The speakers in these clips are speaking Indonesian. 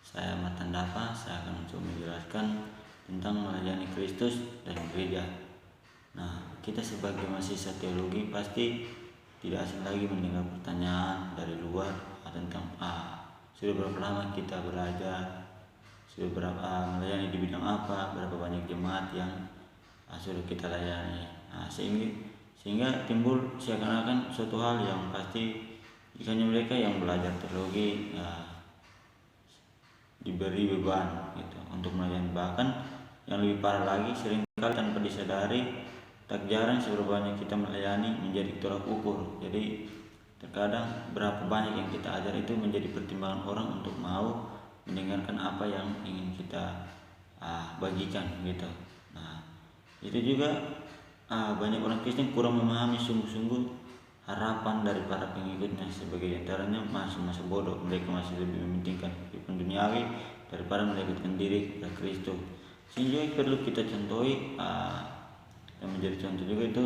Saya Matandapa, saya akan mencoba menjelaskan tentang melayani Kristus dan gereja. Nah, kita sebagai mahasiswa teologi pasti tidak asing lagi mendengar pertanyaan dari luar tentang sudah berapa lama kita belajar, sudah berapa melayani di bidang apa, berapa banyak jemaat yang sudah kita layani. Sehingga timbul seakan-akan suatu hal yang pasti hanya mereka yang belajar teologi diberi beban gitu untuk melayani. Bahkan yang lebih parah lagi, seringkali tanpa disadari, tak jarang seberapa banyak kita melayani menjadi tolak ukur. Jadi terkadang berapa banyak yang kita ajar itu menjadi pertimbangan orang untuk mau mendengarkan apa yang ingin kita bagikan gitu. Nah, itu juga banyak orang Kristen kurang memahami sungguh-sungguh harapan dari para pengikutnya. Sebagai antaranya masih masa bodoh, mereka masih lebih mementingkan kehidupan duniawi daripada mendekatkan diri kepada Kristus. Sehingga perlu kita contohi yang menjadi contoh juga itu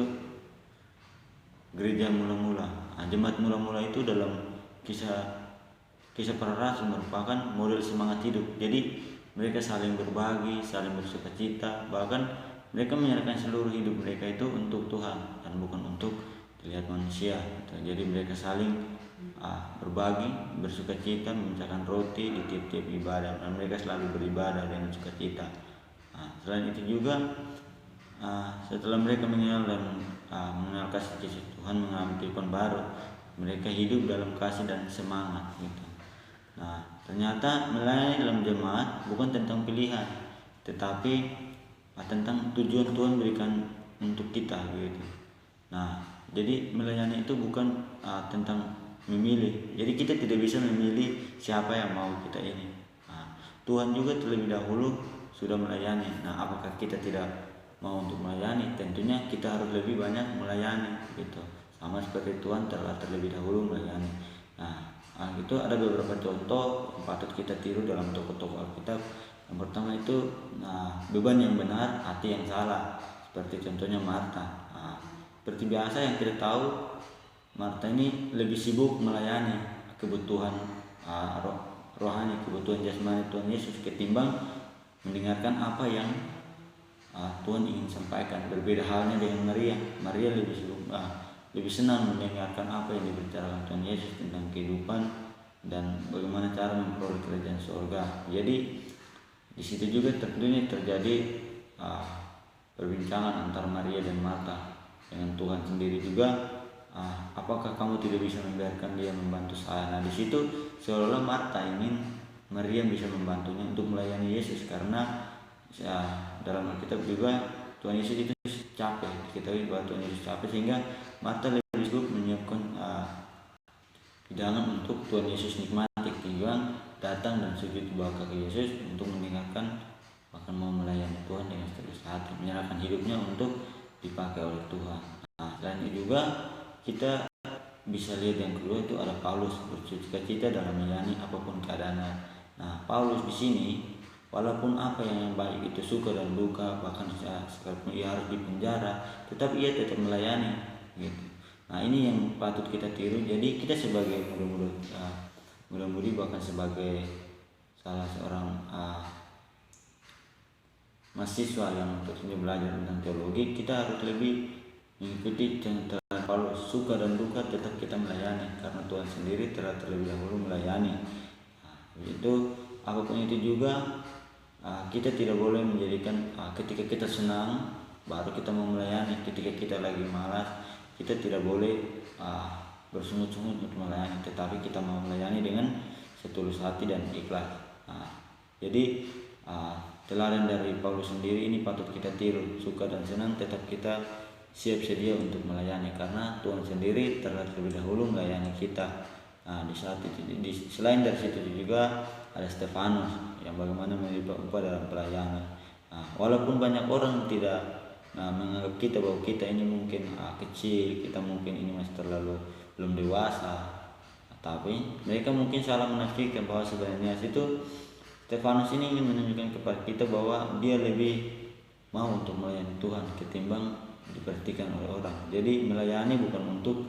gereja mula-mula. Jemaat mula-mula itu dalam kisah para rasul merupakan model semangat hidup. Jadi mereka saling berbagi, saling bersukacita, bahkan mereka menyerahkan seluruh hidup mereka itu untuk Tuhan dan bukan untuk dilihat manusia. Jadi mereka saling berbagi, bersukacita, memecahkan roti di tiap-tiap ibadah, dan mereka selalu beribadah dengan sukacita. Selain itu juga setelah mereka mengenal dan mengenal kasih Tuhan, mengalami kehidupan baru, mereka hidup dalam kasih dan semangat gitu. Nah, ternyata melayani dalam jemaat bukan tentang pilihan, tetapi tentang tujuan Tuhan berikan untuk kita gitu. Nah, jadi melayani itu bukan tentang memilih. Jadi kita tidak bisa memilih siapa yang mau kita ini. Tuhan juga terlebih dahulu sudah melayani. Nah, apakah kita tidak mau untuk melayani? Tentunya kita harus lebih banyak melayani gitu. Sama seperti Tuhan telah terlebih dahulu melayani. Nah, itu ada beberapa contoh yang patut kita tiru dalam tokoh-tokoh Alkitab. Yang pertama itu beban yang benar, hati yang salah. Seperti contohnya Marta. Seperti biasa yang kita tahu, Marta ini lebih sibuk melayani kebutuhan rohani, kebutuhan jasmani Tuhan Yesus ketimbang mendengarkan apa yang Tuhan ingin sampaikan. Berbeda halnya dengan Maria. Maria lebih sibuk, lebih senang mendengarkan apa yang dibicarakan Tuhan Yesus tentang kehidupan dan bagaimana cara memperoleh kerajaan surga. Jadi di situ juga tentunya terjadi perbincangan antara Maria dan Marta dengan Tuhan sendiri juga. Apakah kamu tidak bisa membiarkan dia membantu saya? Nah, di situ seolah-olah Marta ingin Maria bisa membantunya untuk melayani Yesus, karena dalam Alkitab juga Tuhan Yesus itu capek. Kita lihat bahwa Tuhan Yesus capek, sehingga Marta lebih sibuk menyiapkan hidangan untuk Tuhan Yesus nikmati ketimbang datang dan sujud di bawah kaki Yesus untuk mendengarkan, bahkan mau melayani Tuhan dengan setulus hati, menyerahkan hidupnya untuk dipakai oleh Tuhan. Selain itu juga kita bisa lihat yang kedua itu ada Paulus, bersukacita dalam melayani apapun keadaannya. Nah, Paulus di sini walaupun apa yang baik itu suka dan duka, bahkan sekalipun ia harus dipenjara, tetapi ia tetap melayani gitu. Nah, ini yang patut kita tiru. Jadi kita sebagai muda-mudi bahkan sebagai salah seorang mahasiswa yang tentunya belajar tentang teologi, kita harus lebih mengikuti contoh Paulus. Suka dan duka tetap kita melayani, karena Tuhan sendiri telah terlebih dahulu melayani. Itu apapun itu juga kita tidak boleh menjadikan ketika kita senang baru kita mau melayani, ketika kita lagi malas kita tidak boleh bersungut-sungut untuk melayani, tetapi kita mau melayani dengan setulus hati dan ikhlas. Jadi teladan dari Paulus sendiri ini patut kita tiru. Suka dan senang tetap kita siap sedia untuk melayani, karena Tuhan sendiri telah terlebih dahulu melayani kita. Di saat itu, selain dari situ juga ada Stefanus yang bagaimana melibat upah dalam pelayanan. Walaupun banyak orang tidak menganggap kita bahwa kita ini mungkin kecil, kita mungkin ini masih terlalu belum dewasa, tapi mereka mungkin salah menafsirkan bahwa sebenarnya itu Stefanus ini ingin menunjukkan kepada kita bahwa dia lebih mau untuk melayani Tuhan ketimbang diperhatikan oleh orang. Jadi melayani bukan untuk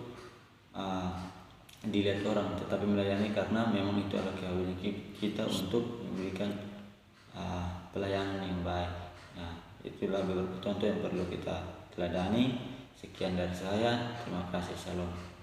dilihat orang, tetapi melayani karena memang itu adalah kewajiban kita untuk memberikan pelayanan yang baik. Nah, itulah beberapa contoh yang perlu kita teladani. Sekian dari saya, terima kasih, salam.